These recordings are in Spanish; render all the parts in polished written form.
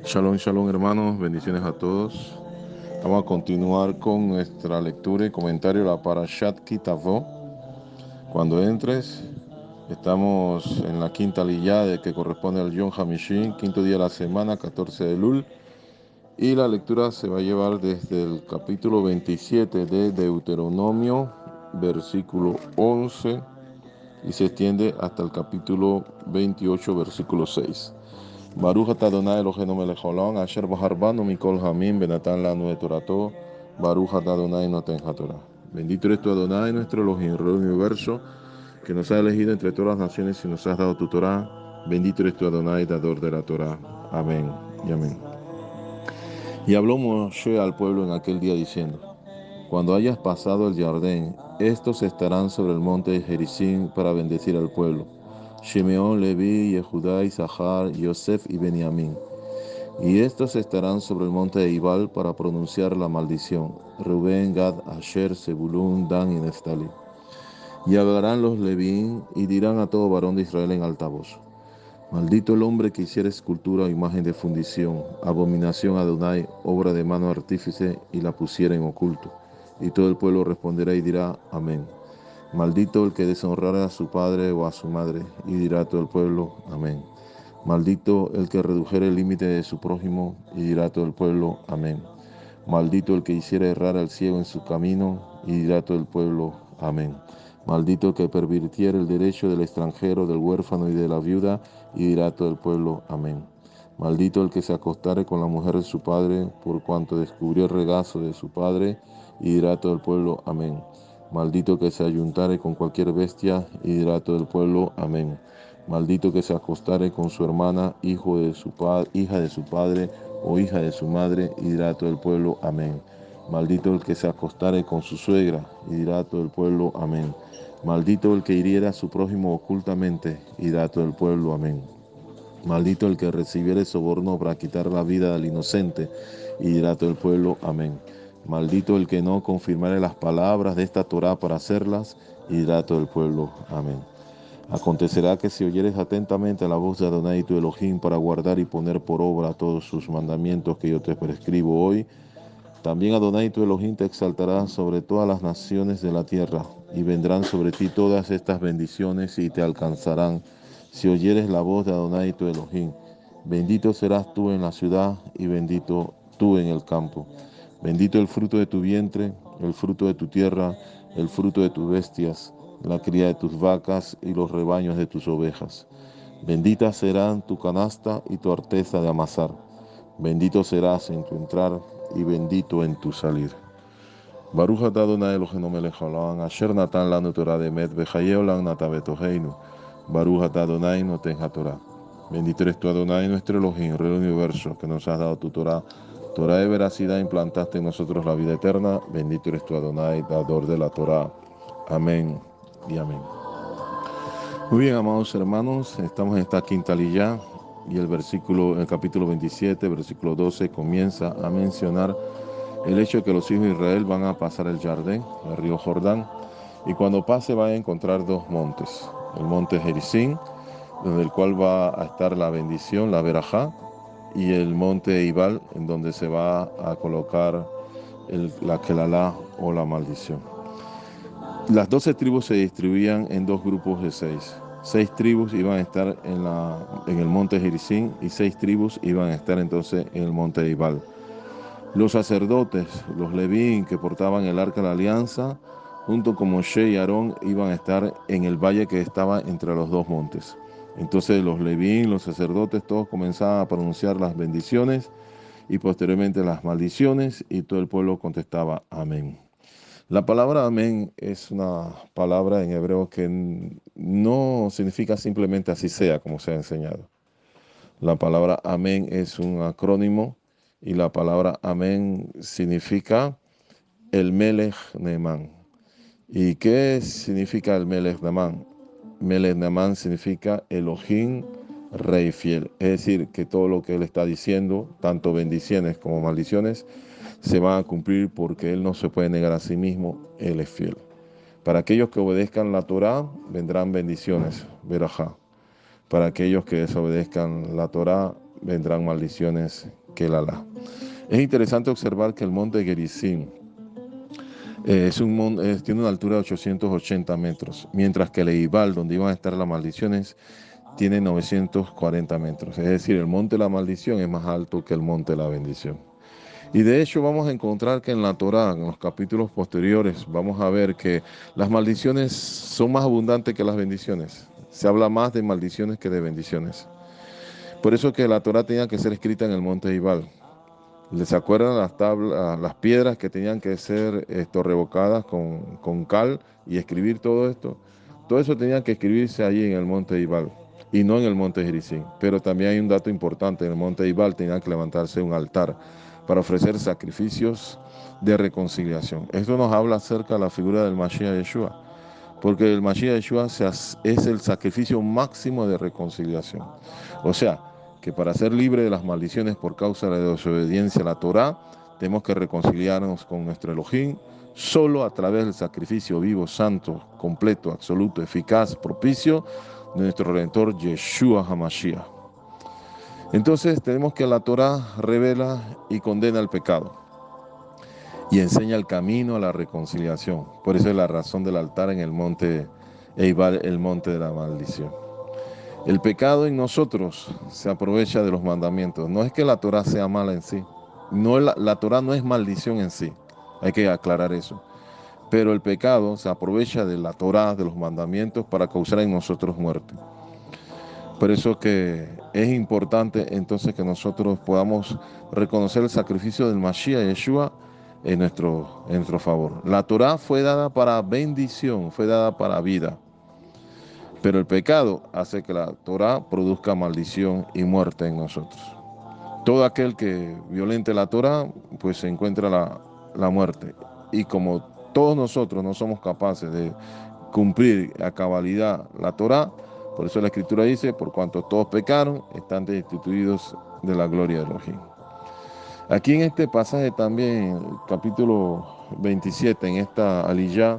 Shalom, shalom hermanos, bendiciones a todos. Vamos a continuar con nuestra lectura y comentario de la Parashat Kitavó. Cuando entres, estamos en la quinta liyá que corresponde al Yom Hamishí, quinto día de la semana, 14 de Elul. Y la lectura se va a llevar desde el capítulo 27 de Deuteronomio, versículo 11, y se extiende hasta el capítulo 28, versículo 6. Baruch atah Adonai Eloheinu melech haolam, asher bahar banu mikol hamim benatan lanu et torato, Baruch atah Adonai noten haTorah. Bendito eres tú, Adonai, nuestro Elohim, Rey del universo, que nos ha elegido entre todas las naciones y nos has dado tu Torah. Bendito eres tú, Adonai, dador de la Torah. Amén y amén. Y habló Moshe al pueblo en aquel día diciendo: Cuando hayas pasado el Jardín, estos estarán sobre el monte de Gerizim para bendecir al pueblo: Shimeón, Leví, Yehudá, Isachar, Yosef y Benjamín. Y estos estarán sobre el monte de Ibal para pronunciar la maldición: Rubén, Gad, Asher, Zebulún, Dan y Neftali. Y hablarán los Levín y dirán a todo varón de Israel en alta voz: Maldito el hombre que hiciera escultura o imagen de fundición, abominación a Adonai, obra de mano artífice, y la pusiera en oculto. Y todo el pueblo responderá y dirá: Amén. Maldito el que deshonrara a su padre o a su madre, y dirá todo el pueblo: Amén. Maldito el que redujere el límite de su prójimo, y dirá todo el pueblo: Amén. Maldito el que hiciera errar al ciego en su camino, y dirá todo el pueblo: Amén. Maldito el que pervirtiera el derecho del extranjero, del huérfano y de la viuda, y dirá todo el pueblo: Amén. Maldito el que se acostare con la mujer de su padre, por cuanto descubrió el regazo de su padre, y dirá todo el pueblo: Amén. Maldito que se ayuntare con cualquier bestia, y dirá todo el pueblo: Amén. Maldito que se acostare con su hermana, hija de su padre o hija de su madre, y dirá todo el pueblo: Amén. Maldito el que se acostare con su suegra, y dirá todo el pueblo: Amén. Maldito el que hiriera a su prójimo ocultamente, y dirá todo el pueblo: Amén. Maldito el que recibiere soborno para quitar la vida al inocente, y dirá todo el pueblo: Amén. Maldito el que no confirmare las palabras de esta Torá para hacerlas, y dirá todo el pueblo: Amén. Acontecerá que si oyeres atentamente a la voz de Adonai tu Elohim para guardar y poner por obra todos sus mandamientos que yo te prescribo hoy, también Adonai tu Elohim te exaltará sobre todas las naciones de la tierra, y vendrán sobre ti todas estas bendiciones y te alcanzarán si oyeres la voz de Adonai tu Elohim. Bendito serás tú en la ciudad y bendito tú en el campo. Bendito el fruto de tu vientre, el fruto de tu tierra, el fruto de tus bestias, la cría de tus vacas y los rebaños de tus ovejas. Bendita serán tu canasta y tu arteza de amasar. Bendito serás en tu entrar y bendito en tu salir. Baruch atah Adonai Eloheinu melech haolam, asher natan lanu Torah emet v'chayei olam natan betoheinu. Baruch atah Adonai noten haTorah. Bendito eres tú, Adonai, nuestro Elohim, Rey del universo, que nos has dado tu Torah. Torah de veracidad, implantaste en nosotros la vida eterna. Bendito eres tú, Adonai, dador de la Torah. Amén y amén. Muy bien, amados hermanos, estamos en esta quinta liyá y el capítulo 27, versículo 12, comienza a mencionar el hecho de que los hijos de Israel van a pasar el Jardín, el río Jordán, y cuando pase van a encontrar dos montes: el monte Gerizim, donde el cual va a estar la bendición, la verajá, y el monte Ibal, en donde se va a colocar la kelalá o la maldición. Las 12 tribus se distribuían en dos grupos de 6. 6 tribus iban a estar en el monte Gerizim y 6 tribus iban a estar entonces en el monte Ibal. Los sacerdotes, los levín que portaban el arca de la alianza, junto con Moshe y Aarón, iban a estar en el valle que estaba entre los dos montes. Entonces los levín, los sacerdotes, todos comenzaban a pronunciar las bendiciones y posteriormente las maldiciones, y todo el pueblo contestaba: Amén. La palabra amén es una palabra en hebreo que no significa simplemente así sea, como se ha enseñado. La palabra amén es un acrónimo, y la palabra amén significa el Melech Neemán. ¿Y qué significa el Melech Neemán? Melech Neemán significa Elohim, Rey fiel. Es decir, que todo lo que él está diciendo, tanto bendiciones como maldiciones, se van a cumplir porque él no se puede negar a sí mismo, él es fiel. Para aquellos que obedezcan la Torá, vendrán bendiciones, verajá. para aquellos que desobedezcan la Torá, vendrán maldiciones que la. Es interesante observar que el monte Gerizim tiene una altura de 880 metros, mientras que el Eibal, donde iban a estar las maldiciones, tiene 940 metros. Es decir, el monte de la maldición es más alto que el monte de la bendición. Y de hecho vamos a encontrar que en la Torá, en los capítulos posteriores, vamos a ver que las maldiciones son más abundantes que las bendiciones. Se habla más de maldiciones que de bendiciones. Por eso que la Torá tenía que ser escrita en el monte Eibal. ¿Les acuerdan las piedras que tenían que ser revocadas con cal y escribir todo esto? Todo eso tenía que escribirse allí en el monte Eibal y no en el monte Gerizim. Pero también hay un dato importante: en el monte Eibal tenía que levantarse un altar para ofrecer sacrificios de reconciliación. Esto nos habla acerca de la figura del Mashiach Yeshua, porque el Mashiach Yeshua es el sacrificio máximo de reconciliación. O sea, que para ser libre de las maldiciones por causa de la desobediencia a la Torá, tenemos que reconciliarnos con nuestro Elohim solo a través del sacrificio vivo, santo, completo, absoluto, eficaz, propicio de nuestro Redentor Yeshua HaMashiach. Entonces tenemos que la Torá revela y condena el pecado y enseña el camino a la reconciliación. Por eso es la razón del altar en el monte Eibal, el monte de la maldición. El pecado en nosotros se aprovecha de los mandamientos. No es que la Torá sea mala en sí. La Torá no es maldición en sí. Hay que aclarar eso. Pero el pecado se aprovecha de la Torá, de los mandamientos, para causar en nosotros muerte. Por eso que es importante entonces que nosotros podamos reconocer el sacrificio del Mashiach Yeshua en nuestro favor. La Torá fue dada para bendición, fue dada para vida. Pero el pecado hace que la Torá produzca maldición y muerte en nosotros. Todo aquel que violente la Torá, pues se encuentra la muerte. Y como todos nosotros no somos capaces de cumplir a cabalidad la Torá, por eso la Escritura dice: por cuanto todos pecaron, están destituidos de la gloria de Elohim. Aquí en este pasaje también, capítulo 27, en esta aliyá,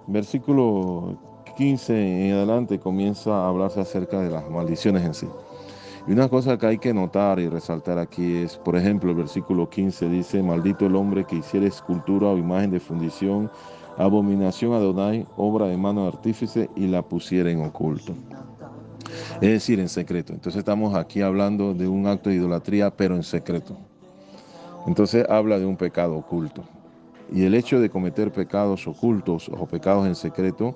versículo 15 en adelante, comienza a hablarse acerca de las maldiciones en sí. Y una cosa que hay que notar y resaltar aquí es, por ejemplo, el versículo 15 dice: maldito el hombre que hiciera escultura o imagen de fundición, abominación a Adonai, obra de mano de artífice, y la pusiera en oculto. Es decir, en secreto. Entonces estamos aquí hablando de un acto de idolatría, pero en secreto. Entonces habla de un pecado oculto. Y el hecho de cometer pecados ocultos o pecados en secreto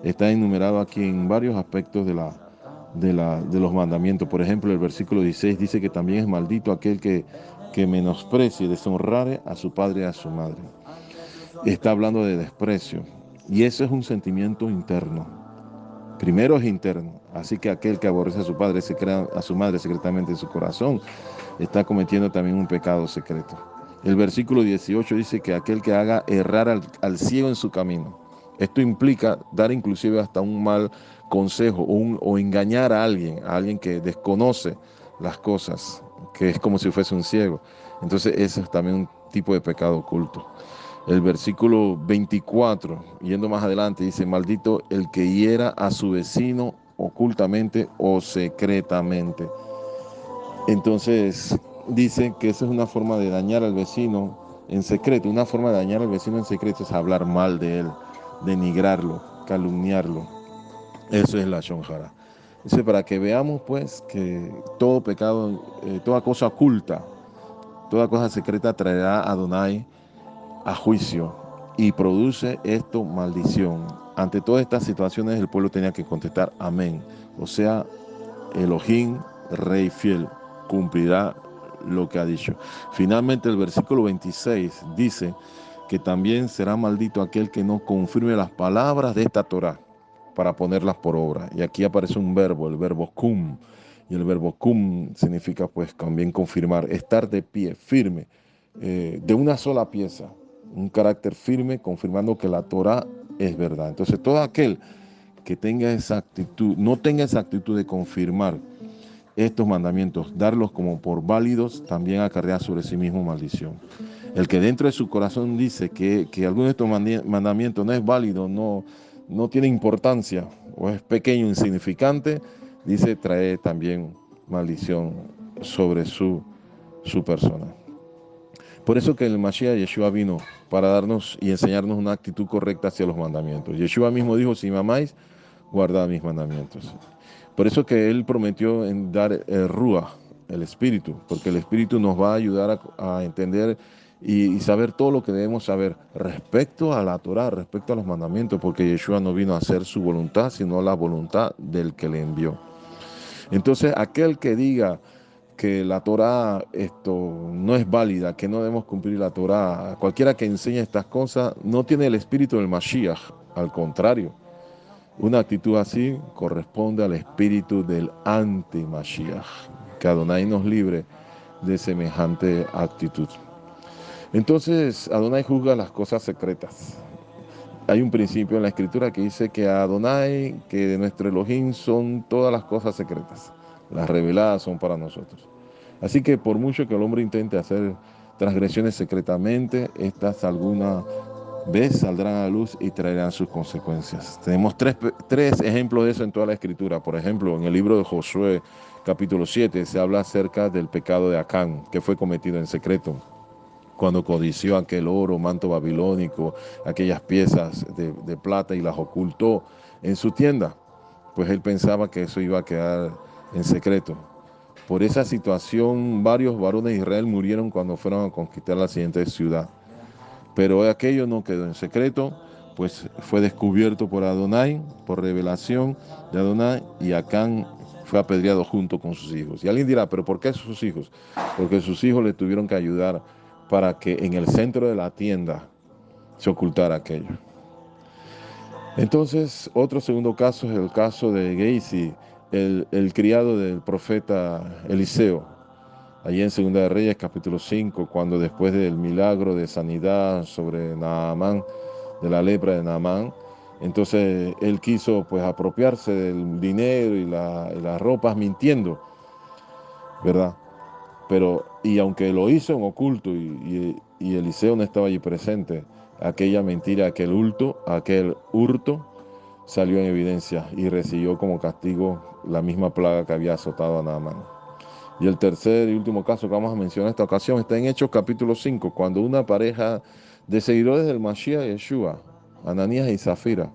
está enumerado aquí en varios aspectos de los mandamientos. Por ejemplo, el versículo 16 dice que también es maldito aquel que menosprecie, deshonrare a su padre y a su madre. Está hablando de desprecio. Y eso es un sentimiento interno. Primero es interno. Así que aquel que aborrece a su padre, a su madre secretamente en su corazón, está cometiendo también un pecado secreto. El versículo 18 dice que aquel que haga errar al ciego en su camino. Esto implica dar inclusive hasta un mal consejo o engañar a alguien que desconoce las cosas, que es como si fuese un ciego. Entonces ese es también un tipo de pecado oculto. El versículo 24, yendo más adelante, dice: maldito el que hiera a su vecino ocultamente o secretamente. Entonces dicen que esa es una forma de dañar al vecino en secreto. Una forma de dañar al vecino en secreto es hablar mal de él, denigrarlo, calumniarlo. Eso es la Lashon Hara. Dice, para que veamos pues que todo pecado, toda cosa oculta, toda cosa secreta traerá a Adonai a juicio y produce esto maldición. Ante todas estas situaciones el pueblo tenía que contestar amén. O sea, Elohim, Rey fiel, cumplirá lo que ha dicho. Finalmente el versículo 26 dice que también será maldito aquel que no confirme las palabras de esta Torá para ponerlas por obra. Y aquí aparece un verbo, el verbo cum. Y el verbo cum significa pues también confirmar, estar de pie, firme, de una sola pieza, un carácter firme, confirmando que la Torá es verdad. Entonces todo aquel que tenga esa actitud, no tenga esa actitud de confirmar estos mandamientos, darlos como por válidos, también acarrea sobre sí mismo maldición. El que dentro de su corazón dice que alguno de estos mandamientos no es válido, no tiene importancia o es pequeño, insignificante, dice, trae también maldición sobre su persona. Por eso que el Mashiach Yeshua vino para darnos y enseñarnos una actitud correcta hacia los mandamientos. Yeshua mismo dijo, si me amáis, guardad mis mandamientos. Por eso que él prometió en dar el Ruach, el Espíritu, porque el Espíritu nos va a ayudar a entender y saber todo lo que debemos saber respecto a la Torah, respecto a los mandamientos, porque Yeshua no vino a hacer su voluntad, sino la voluntad del que le envió. Entonces, aquel que diga que la Torah no es válida, que no debemos cumplir la Torah, cualquiera que enseñe estas cosas no tiene el espíritu del Mashiach, al contrario. Una actitud así corresponde al espíritu del anti-Mashiach. Que Adonai nos libre de semejante actitud. Entonces, Adonai juzga las cosas secretas. Hay un principio en la escritura que dice que a Adonai, que de nuestro Elohim son todas las cosas secretas. Las reveladas son para nosotros. Así que por mucho que el hombre intente hacer transgresiones secretamente, estas alguna vez saldrán a la luz y traerán sus consecuencias. Tenemos tres ejemplos de eso en toda la escritura. Por ejemplo, en el libro de Josué, capítulo 7, se habla acerca del pecado de Acán, que fue cometido en secreto, cuando codició aquel oro, manto babilónico, aquellas piezas de plata y las ocultó en su tienda, pues él pensaba que eso iba a quedar en secreto. Por esa situación, varios varones de Israel murieron cuando fueron a conquistar la siguiente ciudad. Pero aquello no quedó en secreto, pues fue descubierto por Adonai, por revelación de Adonai, y Acán fue apedreado junto con sus hijos. Y alguien dirá, ¿pero por qué sus hijos? Porque sus hijos le tuvieron que ayudar para que en el centro de la tienda se ocultara aquello. Entonces, otro segundo caso es el caso de Geisi, el criado del profeta Eliseo. Allí en 2 de Reyes, capítulo 5, cuando después del milagro de sanidad sobre Naamán, de la lepra de Naamán, entonces él quiso pues apropiarse del dinero y las ropas mintiendo, ¿verdad? Y aunque lo hizo en oculto y Eliseo no estaba allí presente, aquella mentira, aquel hurto salió en evidencia y recibió como castigo la misma plaga que había azotado a Naamán. Y el tercer y último caso que vamos a mencionar en esta ocasión está en Hechos capítulo 5, cuando una pareja de seguidores del Mashiach Yeshua, Ananías y Zafira,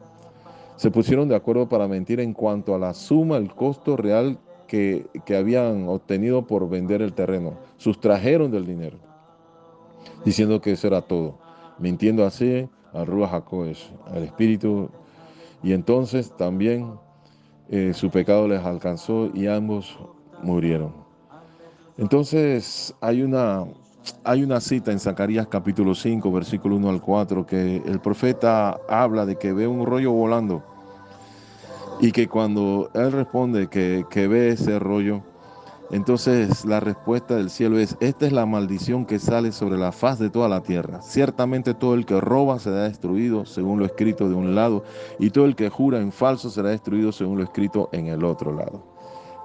se pusieron de acuerdo para mentir en cuanto a la suma, el costo real que habían obtenido por vender el terreno. Sustrajeron del dinero, diciendo que eso era todo, mintiendo así al Ruach HaKodesh, al Espíritu, y entonces también su pecado les alcanzó y ambos murieron. Entonces hay una cita en Zacarías capítulo 5, versículo 1 al 4, que el profeta habla de que ve un rollo volando y que cuando él responde que ve ese rollo, entonces la respuesta del cielo es: esta es la maldición que sale sobre la faz de toda la tierra. Ciertamente todo el que roba será destruido según lo escrito de un lado, y todo el que jura en falso será destruido según lo escrito en el otro lado.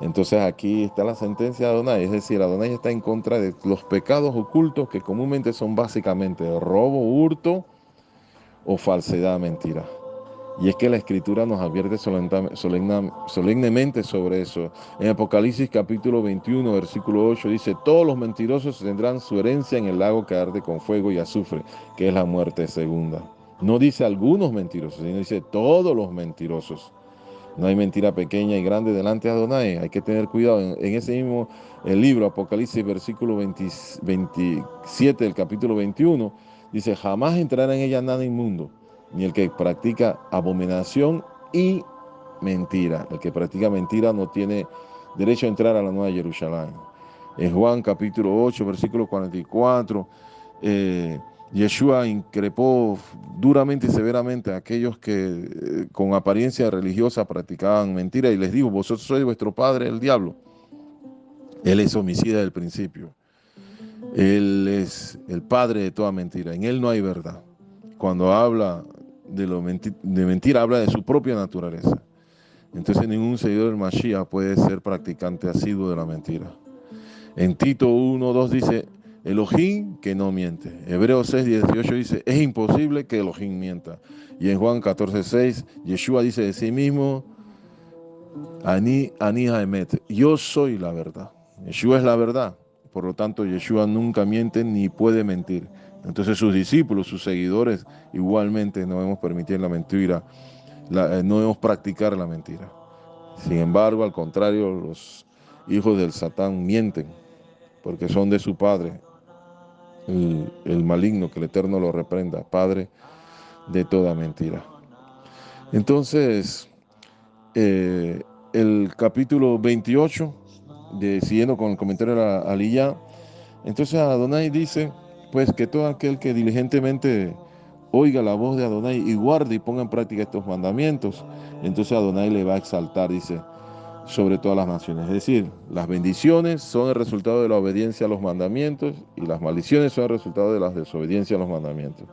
Entonces aquí está la sentencia de Adonai, es decir, Adonai está en contra de los pecados ocultos que comúnmente son básicamente robo, hurto o falsedad, mentira. Y es que la Escritura nos advierte solemnemente sobre eso. En Apocalipsis capítulo 21, versículo 8 dice: todos los mentirosos tendrán su herencia en el lago que arde con fuego y azufre, que es la muerte segunda. No dice algunos mentirosos, sino dice todos los mentirosos. No hay mentira pequeña y grande delante de Adonai. Hay que tener cuidado. En ese mismo libro, Apocalipsis, versículo 27 del capítulo 21, dice: jamás entrará en ella nada inmundo, ni el que practica abominación y mentira. El que practica mentira no tiene derecho a entrar a la Nueva Jerusalén. En Juan capítulo 8, versículo 44, Yeshua increpó duramente y severamente a aquellos que con apariencia religiosa practicaban mentira y les dijo: vosotros sois vuestro padre el diablo. Él es homicida del principio. Él es el padre de toda mentira. En él no hay verdad. Cuando habla de mentira, habla de su propia naturaleza. Entonces ningún seguidor del Mashiach puede ser practicante asiduo de la mentira. En Tito 1:2 dice: Elohim que no miente. Hebreos 6:18 dice: es imposible que Elohim mienta. Y en Juan 14:6, Yeshua dice de sí mismo: Ani Haemet, yo soy la verdad. Yeshua es la verdad. Por lo tanto, Yeshua nunca miente ni puede mentir. Entonces sus discípulos, sus seguidores, igualmente no debemos permitir la mentira, no debemos practicar la mentira. Sin embargo, al contrario, los hijos del Satán mienten, porque son de su padre, el maligno, que el Eterno lo reprenda, padre de toda mentira. Entonces, el capítulo 28, siguiendo con el comentario de la Aliyah, entonces Adonai dice, pues que todo aquel que diligentemente oiga la voz de Adonai y guarde y ponga en práctica estos mandamientos, entonces Adonai le va a exaltar, dice, sobre todas las naciones. Es decir, las bendiciones son el resultado de la obediencia a los mandamientos y las maldiciones son el resultado de la desobediencia a los mandamientos.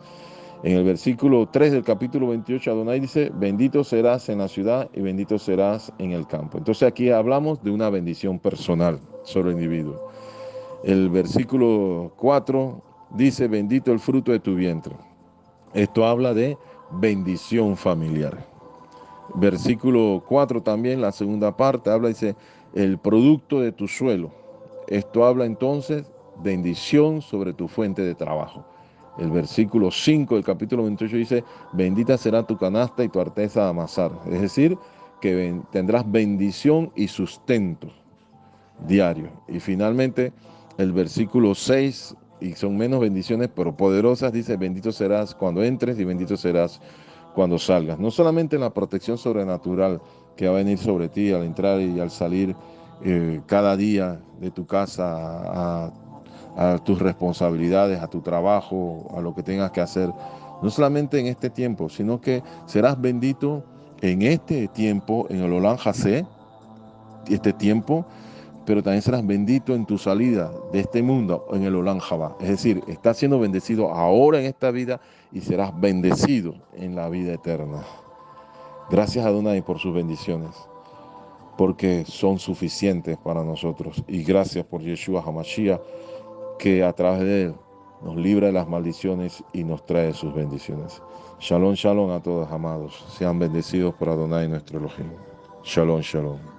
En el versículo 3 del capítulo 28, Adonai dice, bendito serás en la ciudad y bendito serás en el campo. Entonces aquí hablamos de una bendición personal sobre el individuo. El versículo 4 dice, bendito el fruto de tu vientre. Esto habla de bendición familiar. Versículo 4 también, la segunda parte, dice, el producto de tu suelo. Esto habla entonces de bendición sobre tu fuente de trabajo. El versículo 5 del capítulo 28 dice, bendita será tu canasta y tu arteza de amasar. Es decir, que tendrás bendición y sustento diario. Y finalmente, el versículo 6, y son menos bendiciones, pero poderosas, dice, bendito serás cuando entres y bendito serás cuando salgas. No solamente en la protección sobrenatural que va a venir sobre ti al entrar y al salir cada día de tu casa a tus responsabilidades, a tu trabajo, a lo que tengas que hacer. No solamente en este tiempo, sino que serás bendito en este tiempo, en el Olam Hasé, este tiempo, pero también serás bendito en tu salida de este mundo en el Olam Jabá. Es decir, estás siendo bendecido ahora en esta vida y serás bendecido en la vida eterna. Gracias a Adonai por sus bendiciones, porque son suficientes para nosotros. Y gracias por Yeshua HaMashiach, que a través de él nos libra de las maldiciones y nos trae sus bendiciones. Shalom, shalom a todos, amados. Sean bendecidos por Adonai nuestro Elohim. Shalom, shalom.